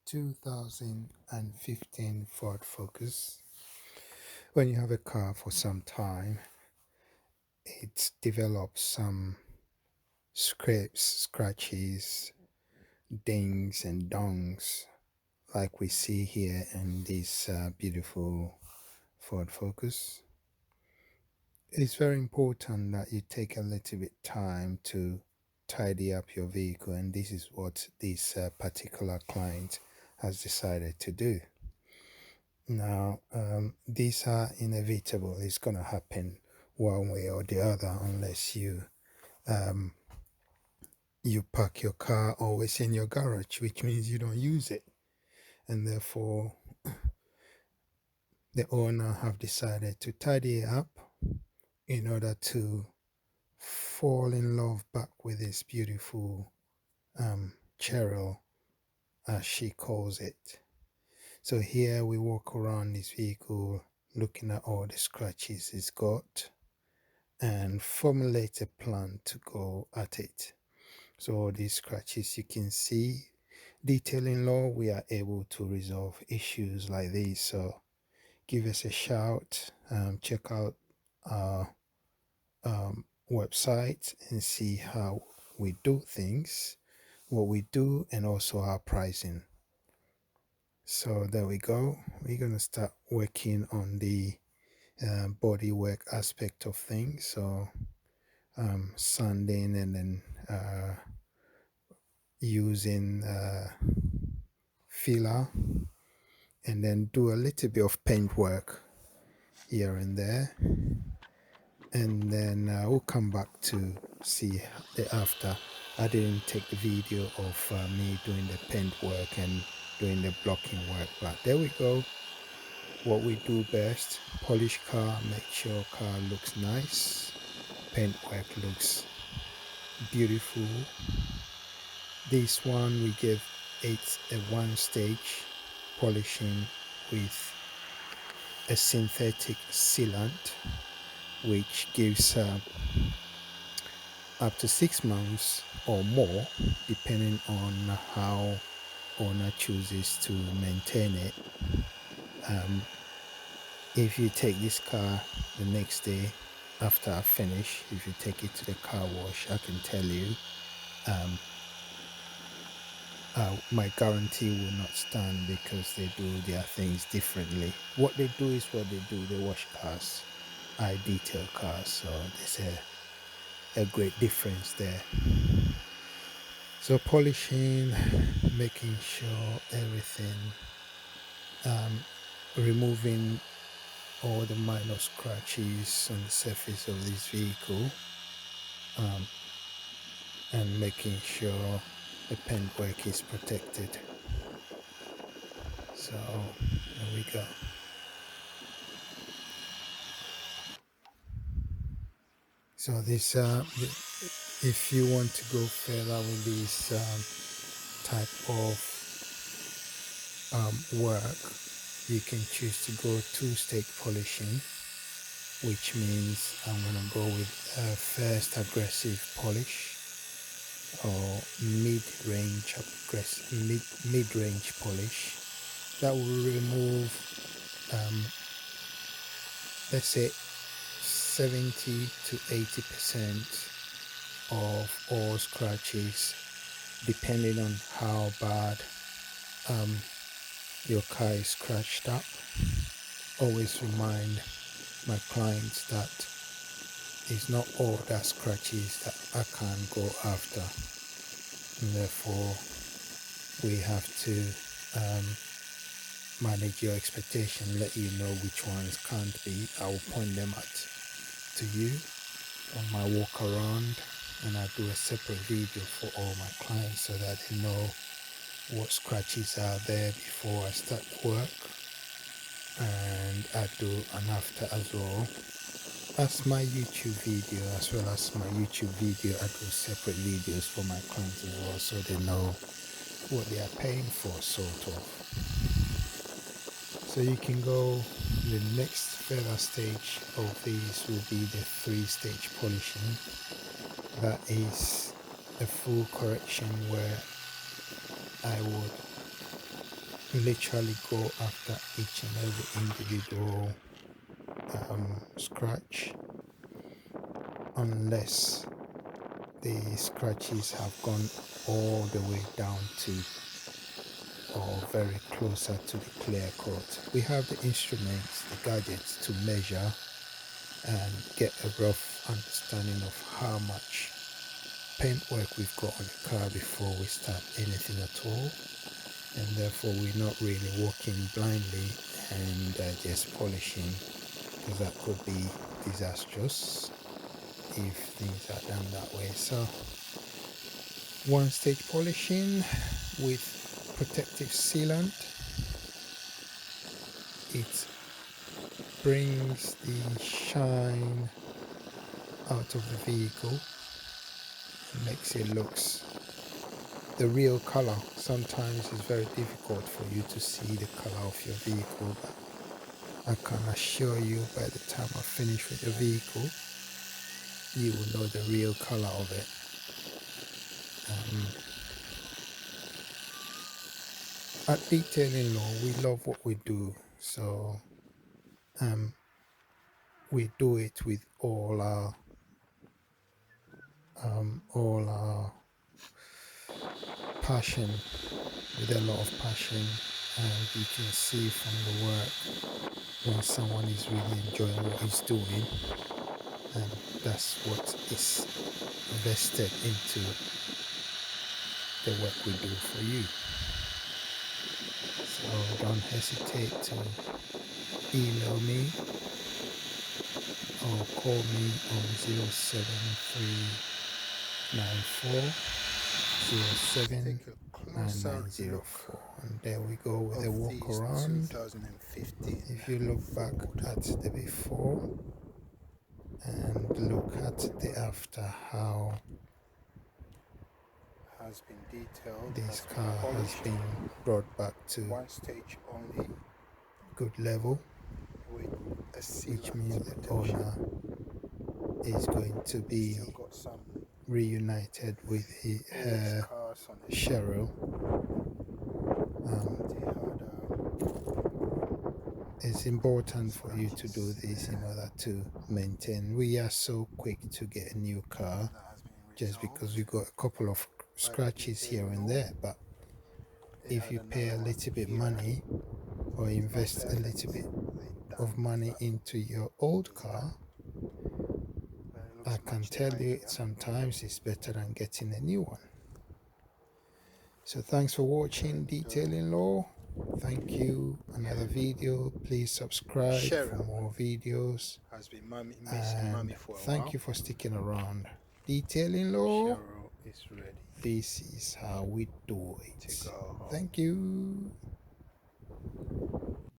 2015 Ford Focus. When you have a car for some time, it develops some scrapes, scratches, dings, and dongs, like we see here in this beautiful Ford Focus. It's very important that you take a little bit time to tidy up your vehicle, and this is what this particular client has decided to do. Now, these are inevitable. It's going to happen one way or the other unless um, you park your car always in your garage, which means you don't use it. And therefore, the owner have decided to tidy it up in order to fall in love back with this beautiful Cheryl, as she calls it. So here we walk around this vehicle looking at all the scratches it's got and formulate a plan to go at it. So all these scratches you can see, detailing law, we are able to resolve issues like these. So give us a shout, check out our website and see how we do things, what we do, and also our pricing. So there we go. We're going to start working on the body work aspect of things. So sanding and then using filler, and then do a little bit of paint work here and there, and then we'll come back to see the after. I didn't take the video of me doing the paint work and doing the blocking work, but there we go. What we do best: polish car, make sure car looks nice, paint work looks beautiful. This one we give it a one stage polishing with a synthetic sealant, which gives up to 6 months or more, depending on how owner chooses to maintain it. If you take this car the next day after I finish, if you take it to the car wash, I can tell you my guarantee will not stand, because they do their things differently. What they do is what they do. They wash cars, I detail cars, so there's a great difference there. So polishing, making sure everything, removing all the minor scratches on the surface of this vehicle, and making sure the paintwork is protected. So there we go. So this, if you want to go further with this type of work, you can choose to go two-stage polishing, which means I'm gonna go with first aggressive polish or mid-range mid-range polish. That will remove, let's say, 70 to 80% of all scratches, depending on how bad your car is scratched up. Always remind my clients that it's not all that scratches that I can go after, and therefore we have to manage your expectation, let you know which ones can't be. I will point them out to you on my walk around, and I do a separate video for all my clients so that they know what scratches are there before I start the work, and I do an after as well. As my YouTube video, as well as my YouTube video, I do separate videos for my clients as well, so they know what they are paying for, sort of. So you can go, the next further stage of these will be the 3-stage polishing. That is a full correction where I would literally go after each and every individual scratch, unless the scratches have gone all the way down to or very closer to the clear coat. We have the instruments, the gadgets to measure and get a rough understanding of how much paintwork we've got on the car before we start anything at all, and therefore we're not really walking blindly and just polishing, because that could be disastrous if things are done that way. So one stage polishing with protective sealant, it brings the shine out of the vehicle and makes it looks the real color. Sometimes it's very difficult for you to see the color of your vehicle, but I can assure you by the time I finish with your vehicle, you will know the real color of it. At Detailing Law, we love what we do, so we do it with all our passion, with a lot of passion, and you can see from the work when someone is really enjoying what he's doing, and that's what is vested into the work we do for you. So don't hesitate to email me or call me on 07394 079904, and there we go with a walk around. If you look back at the before and look at the after, how has been detailed, this car has been brought back to one stage only good level, with a which means the protection. owner is going to be Still got some reunited with her cars on it. Cheryl. It's important for you to do this in order to maintain. We are so quick to get a new car just because we got a couple of scratches here and there, but if you pay a little bit money or invest a little bit of money into your old car, I can tell you sometimes it's better than getting a new one. So thanks for watching Detailing Law. Thank you. Another video. Please subscribe for more videos. Has been missing And mommy for a thank while. you for sticking around. Detailing Law. Cheryl is ready. This is how we do it. To go home. Thank you.